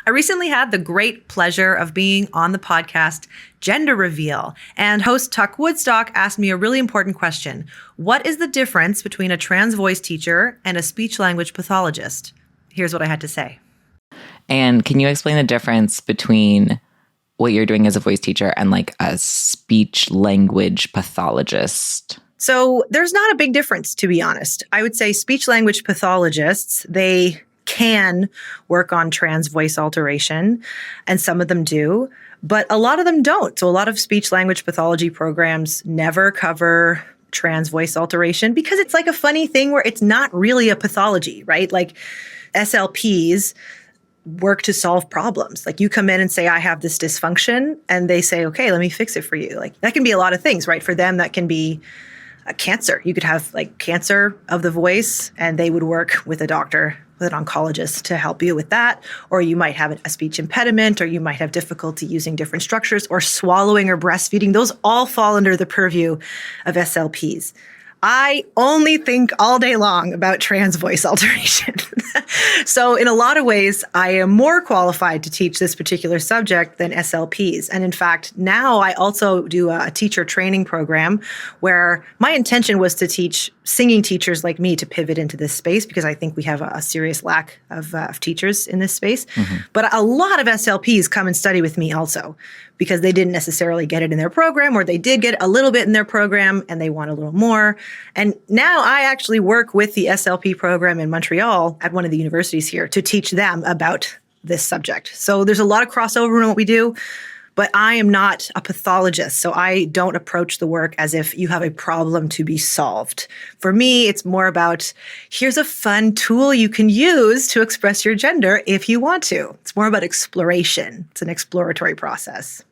I recently had the great pleasure of being on the podcast Gender Reveal, and host Tuck Woodstock asked me a really important question. What is the difference between a trans voice teacher and a speech-language pathologist? Here's what I had to say. And can you explain the difference between what you're doing as a voice teacher and like a speech-language pathologist? So there's not a big difference, to be honest. I would say speech-language pathologists, they can work on trans voice alteration, and some of them do, but a lot of them don't. So a lot of speech-language pathology programs never cover trans voice alteration because it's like a funny thing where it's not really a pathology, right? Like SLPs work to solve problems. Like you come in and say, I have this dysfunction, and they say, okay, let me fix it for you. Like that can be a lot of things, right? For them, that can be a cancer. You could have like cancer of the voice, and they would work with a doctor, with an oncologist to help you with that. Or you might have a speech impediment, or you might have difficulty using different structures, or swallowing or breastfeeding. Those all fall under the purview of SLPs. I only think all day long about trans voice alteration. So in a lot of ways, I am more qualified to teach this particular subject than SLPs. And in fact, now I also do a teacher training program where my intention was to teach singing teachers like me to pivot into this space because I think we have a serious lack of teachers in this space. Mm-hmm. But a lot of SLPs come and study with me also because they didn't necessarily get it in their program, or they did get a little bit in their program and they want a little more. And now I actually work with the SLP program in Montreal at one of the universities here to teach them about this subject. So there's a lot of crossover in what we do, but I am not a pathologist. So I don't approach the work as if you have a problem to be solved. For me, it's more about, here's a fun tool you can use to express your gender if you want to. It's more about exploration. It's an exploratory process.